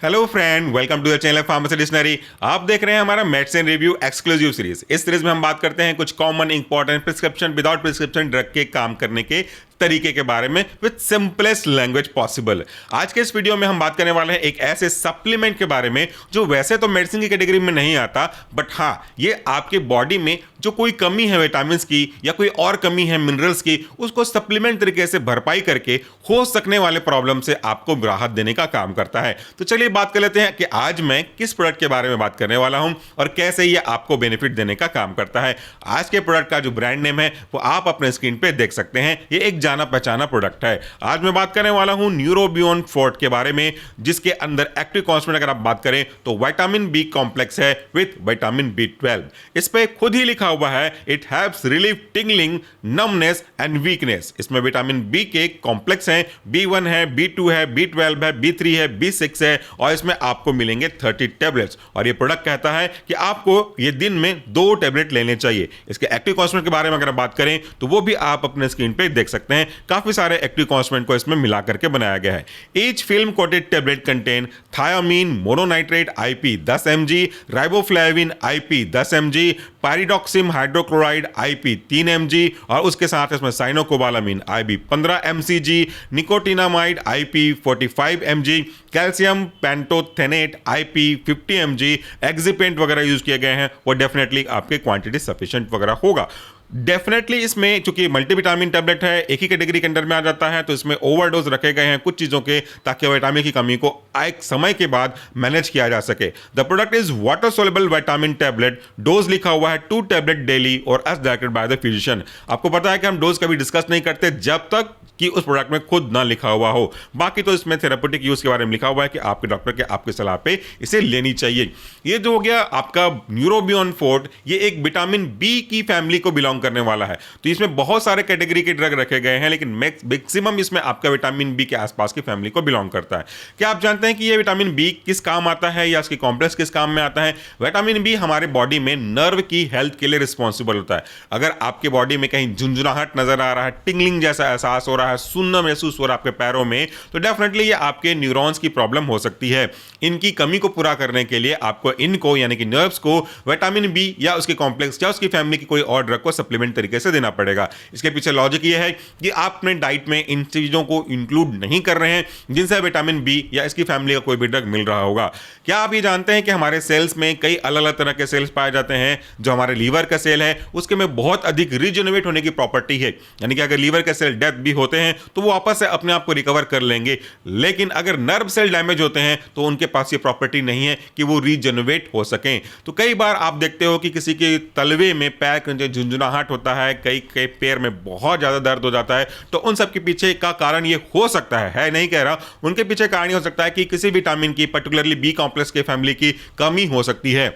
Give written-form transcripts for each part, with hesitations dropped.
Hello friend, welcome to the channel pharmacy dictionary. आप देख रहे हैं हमारा मेडिसिन रिव्यू एक्सक्लूसिव सीरीज। इस सीरीज में हम बात करते हैं कुछ common important prescription without prescription drug के काम करने के तरीके के बारे में विद सिंपलेस्ट लैंग्वेज पॉसिबल। आज के इस वीडियो में हम बात करने वाले हैं एक ऐसे सप्लीमेंट के बारे में जो वैसे तो मेडिसिन की कैटेगरी में नहीं आता, बट हाँ, ये आपके बॉडी में जो कोई कमी है विटामिन की या कोई और कमी है मिनरल्स की, उसको सप्लीमेंट तरीके से भरपाई करके हो सकने वाले प्रॉब्लम से आपको राहत देने का काम करता है। तो चलिए बात कर लेते हैं कि आज मैं किस प्रोडक्ट के बारे में बात करने वाला हूं और कैसे ये आपको बेनिफिट देने का काम करता है। आज के प्रोडक्ट का जो ब्रांड नेम है वो आप अपने स्क्रीन पे देख सकते हैं। ये एक जाना पहचाना प्रोडक्ट है। आज मैं बात करने वाला हूं न्यूरोबियोन फोर्ट के बारे में, जिसके अंदर एक्टिव कॉन्स्टिट्यूएंट अगर आप बात करें तो विटामिन बी कॉम्प्लेक्स है विद विटामिन B12। इस पे खुद ही लिखा हुआ है it helps relieve tingling, numbness and weakness. इसमें विटामिन बी के कॉम्प्लेक्स हैं, B1 है, B2 है, B12 है, B3 है, B6 है और इसमें आपको मिलेंगे 30 टैबलेट्स। और ये प्रोडक्ट कहता है कि आपको ये दिन में 2 टैबलेट लेने चाहिए। इसके एक्टिव कॉन्स्टिट्यूएंट के बारे में अगर बात करें तो वो भी आप अपने स्क्रीन पे देख सकते हैं। काफी सारे एक्टिव कॉन्स्टिट्यूएंट को इसमें मिला करके बनाया गया है। Each film coated tablet contain thiamine mononitrate IP 10 mg, riboflavin IP 10 mg, pyridoxine hydrochloride IP 3 mg और उसके साथ इसमें cyanocobalamin IB 15 mcg, nicotinamide IP 45 mg, calcium pantothenate IP 50 mg, excipient वगैरह यूज किए गए हैं। वो डेफिनेटली आपके क्वांटिटी सफिशिएंट वगैरह होगा। डेफिनेटली इसमें चूंकि मल्टीविटामिन टैबलेट है, एक ही कैटेगरी के अंडर में आ जाता है, तो इसमें ओवरडोज रखे गए हैं कुछ चीज़ों के, ताकि विटामिन की कमी को एक समय के बाद मैनेज किया जा सके। The product is water soluble vitamin tablet. Dose लिखा हुआ है 2 टैबलेट डेली और as directed by the physician. आपको पता है कि हम डोज कभी डिस्कस नहीं करते जब तक कि उस प्रोडक्ट में खुद ना लिखा हुआ हो। बाकी तो इसमें थेरापेटिक यूज के बारे में लिखा हुआ है कि आपके डॉक्टर के आपकी सलाह पे इसे लेनी चाहिए। ये जो हो गया आपका न्यूरोबियोन फोर्ट, ये एक विटामिन बी की फैमिली को बिलोंग करने वाला है। तो इसमें बहुत सारे कैटेगरी के ड्रग रखे गए हैं, लेकिन मैक्सिमम इसमें आपका विटामिन बी के आसपास की फैमिली को बिलोंग करता है। क्या आप जानते हैं कि ये विटामिन बी किस काम आता है या इसकी कॉम्प्लेक्स किस काम में आता है? विटामिन बी हमारे बॉडी में नर्व की हेल्थ के लिए रिस्पॉन्सिबल होता है। अगर आपके बॉडी में कहीं झुंझुनाहट नजर आ रहा है, टिंगलिंग जैसा एहसास हो रहा है, सुनना महसूस हो रहा है आपके पैरों में, तो डेफिनेटली ये आपके न्यूरॉन्स की प्रॉब्लम हो सकती है। इनकी कमी को पूरा करने के लिए आपको इनको यानी कि नर्व्स को विटामिन बी या उसके कॉम्प्लेक्स या उसकी फैमिली की कोई और ड्रग को सप्लीमेंट तरीके से देना पड़ेगा। इसके पीछे लॉजिक ये है कि आप अपने डाइट में इन चीजों को इंक्लूड नहीं कर रहे हैं जिनसे विटामिन बी या इसकी फैमिली का कोई भी ड्रग मिल रहा होगा। क्या आप ये जानते हैं कि हमारे सेल्स में कई अलग अलग तरह के सेल्स पाए जाते हैं? जो हमारे लीवर का सेल है उसके में बहुत अधिक रिजेनरेट होने की प्रॉपर्टी है, यानी कि अगर लीवर के सेल डेथ भी होते हैं तो वो वापस से अपने आप को रिकवर कर लेंगे। लेकिन अगर नर्व सेल डैमेज होते हैं तो उनके पास ये प्रॉपर्टी नहीं है कि वो रीजनरेट हो सकें। तो कई बार आप देखते हो कि किसी के तलवे में पैर के झुंझुनाहट होता है, कई कई पैर में बहुत ज्यादा दर्द हो जाता है। तो उन सब के पीछे का कारण ये हो सकता है नहीं कह रहा, उनके पीछे कारण ये हो सकता है कि किसी विटामिन की, पर्टिकुलरली बी कॉम्प्लेक्स के फैमिली की कमी हो सकती है।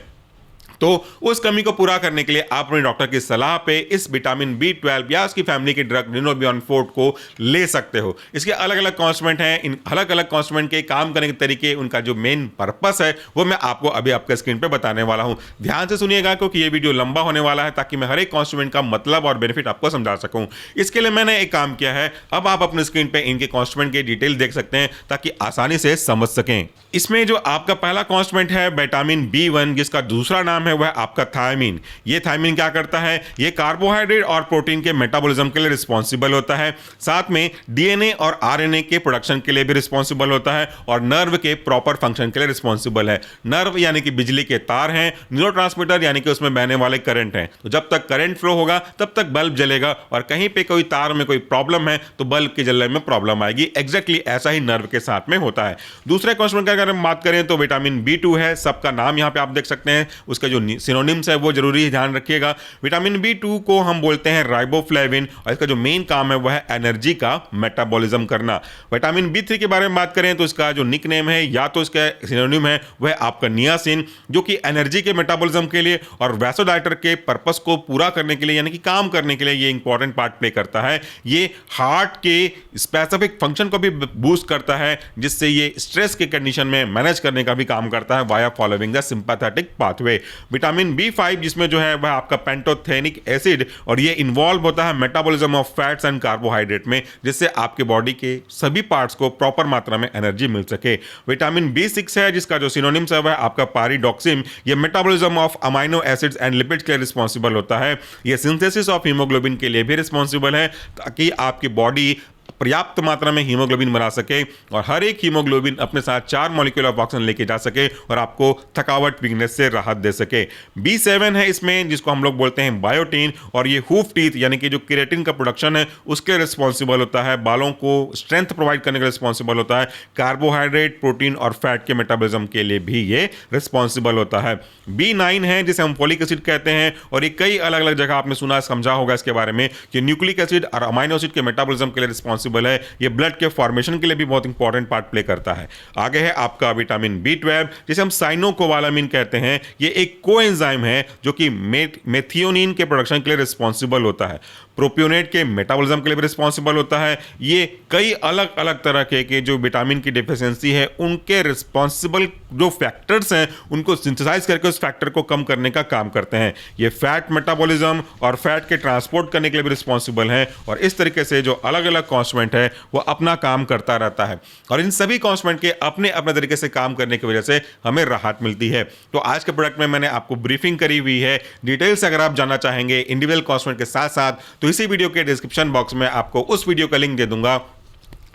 तो उस कमी को पूरा करने के लिए आप अपने डॉक्टर की सलाह पे इस विटामिन B12 या उसकी फैमिली के ड्रग न्यूरोबियोन फोर्ट को ले सकते हो। इसके अलग अलग कॉन्स्टिट्यूएंट हैं, इन अलग अलग कॉन्स्टिट्यूएंट के काम करने के तरीके, उनका जो मेन पर्पस है वो मैं आपको अभी आपके स्क्रीन पे बताने वाला हूं। ध्यान से सुनिएगा क्योंकि ये वीडियो लंबा होने वाला है, ताकि मैं हर एक कॉन्स्टिट्यूएंट का मतलब और बेनिफिट आपको समझा सकूं। इसके लिए मैंने एक काम किया है, अब आप अपने स्क्रीन पे इनके कॉन्स्टिट्यूएंट के डिटेल देख सकते हैं ताकि आसानी से समझ सकें। इसमें जो आपका पहला कॉन्स्टिट्यूएंट है विटामिन B1, जिसका दूसरा नाम है वह आपका थायमीन। ये थायमीन क्या करता है? ये कार्बोहाइड्रेट और प्रोटीन के मेटाबॉलिज्म के लिए रिस्पॉन्सिबल होता है, साथ में DNA और RNA के प्रोडक्शन के लिए भी रिस्पॉन्सिबल होता है और नर्व के प्रॉपर फंक्शन के लिए रिस्पॉन्सिबल है। नर्व यानी कि बिजली के तार हैं, न्यूरोट्रांसमीटर यानी कि उसमें बहने वाले करंट हैं। तो जब तक करंट फ्लो होगा तब तक बल्ब जलेगा, और कहीं पे कोई तार में कोई प्रॉब्लम है तो बल्ब के जलने में प्रॉब्लम आएगी। एग्जैक्टली ऐसा ही नर्व के साथ में होता है। दूसरे क्वेश्चन का अगर हम बात करें तो विटामिन B2 है, सबका नाम यहाँ पे आप देख सकते हैं, उसका जो सिनोनिम्स है वो जरूरी ध्यान रखिएगा। विटामिन B2 को हम बोलते हैं राइबोफ्लेविन और इसका जो मेन काम है वह है एनर्जी का मेटाबॉलिज्म करना। विटामिन B3 के बारे में बात करें तो इसका जो निकनेम है या तो इसका सिनोनिम है वह आपका नियासिन, जो कि एनर्जी के मेटाबॉलिज्म के लिए और वैसोडाइलेटर के पर्पस को पूरा करने के लिए यानी कि काम करने के लिए ये इंपॉर्टेंट पार्ट प्ले करता है। ये हार्ट के स्पेसिफिक फंक्शन को भी बूस्ट करता है, जिससे ये स्ट्रेस के कंडीशन में मैनेज करने का भी काम करता है via following the sympathetic pathway. Vitamin B5 जिसमें जो है वह आपका पेंटोथेनिक एसिड, और ये इन्वॉल्व होता है metabolism of fats and carbohydrate में, जिससे आपके बॉडी के सभी पार्ट्स को प्रॉपर मात्रा में एनर्जी मिल सके। विटामिन B6 है जिसका जो सिनोनिम्स है वह आपका पारिडॉक्सिन, ये metabolism of amino acids and lipids के लिए रिस्पॉन्सिबल होता है। ये सिंथेसिस ऑफ हीमोग्लोबिन के लिए भी रिस्पॉन्सिबल है, ताकि आपकी बॉडी पर्याप्त मात्रा में हीमोग्लोबिन बना सके और हर एक हीमोग्लोबिन अपने साथ 4 मॉलिक्यूल ऑफ ऑक्सीजन लेके जा सके और आपको थकावट, वीकनेस से राहत दे सके। B7 है इसमें, जिसको हम लोग बोलते हैं बायोटीन, और ये हूफ टीथ यानी कि जो केराटिन का प्रोडक्शन है उसके रिस्पॉन्सिबल होता है, बालों को स्ट्रेंथ प्रोवाइड करने का रिस्पॉन्सिबल होता है। कार्बोहाइड्रेट, प्रोटीन और फैट के मेटाबॉलिज्म के लिए भी ये रिस्पॉन्सिबल होता है। B9 है जिसे हम फोलिक एसिड कहते हैं, और ये कई अलग अलग जगह आपने सुना, समझा होगा इसके बारे में कि न्यूक्लिक एसिड और अमाइनो एसिड के मेटाबॉलिज्म के लिए रिस्पॉन्सिबल है। ये ब्लड के फॉर्मेशन के लिए भी बहुत इंपॉर्टेंट पार्ट प्ले करता है। आगे है आपका विटामिन B12 जिसे हम साइनोकोबालामिन कहते हैं। ये एक कोएंजाइम है जो कि मेथियोनिन के प्रोडक्शन के लिए रिस्पॉन्सिबल होता है, प्रोपियोनेट के मेटाबॉलिज्म के लिए भी रिस्पॉन्सिबल होता है। ये कई अलग अलग तरह के जो विटामिन की डिफिशियंसी है उनके रिस्पॉन्सिबल जो फैक्टर्स हैं उनको सिंथेसाइज करके उस फैक्टर को कम करने का काम करते हैं। ये फैट मेटाबॉलिज्म और फैट के ट्रांसपोर्ट करने के लिए भी रिस्पॉन्सिबल है, और इस तरीके से जो अलग अलग कॉन्स्टिट्यूएंट है वो अपना काम करता रहता है, और इन सभी कॉन्स्टिट्यूएंट के अपने अपने तरीके से काम करने की वजह से हमें राहत मिलती है। तो आज के प्रोडक्ट में मैंने आपको ब्रीफिंग करी हुई है। डिटेल्स अगर आप जानना चाहेंगे इंडिविजुअल कॉन्स्टिट्यूएंट के साथ साथ, तो इसी वीडियो के डिस्क्रिप्शन बॉक्स में आपको उस वीडियो का लिंक दे दूंगा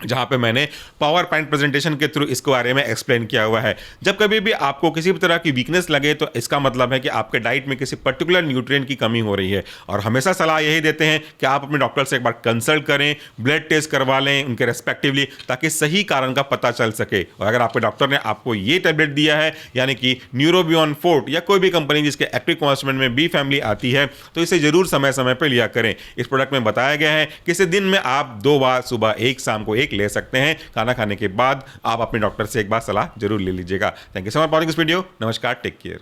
जहां पे मैंने पावर पॉइंट प्रेजेंटेशन के थ्रू इसके बारे में एक्सप्लेन किया हुआ है। जब कभी भी आपको किसी भी तरह की वीकनेस लगे तो इसका मतलब है कि आपके डाइट में किसी पर्टिकुलर न्यूट्रिएंट की कमी हो रही है, और हमेशा सलाह यही देते हैं कि आप अपने डॉक्टर से एक बार कंसल्ट करें, ब्लड टेस्ट करवा लें उनके रेस्पेक्टिवली, ताकि सही कारण का पता चल सके। और अगर आपके डॉक्टर ने आपको ये टैबलेट दिया है यानी कि न्यूरोबियन फोर्ट या कोई भी कंपनी जिसके एक्टिव कॉन्स्टिट्यूएंट में बी फैमिली आती है, तो इसे जरूर समय समय पर लिया करें। इस प्रोडक्ट में बताया गया है कि इसे दिन में आप 2 बार, सुबह 1, शाम को 1 ले सकते हैं। खाना खाने के बाद आप अपने डॉक्टर से एक बार सलाह जरूर ले लीजिएगा। Thank you so much for watching this video. नमस्कार, टेक केयर।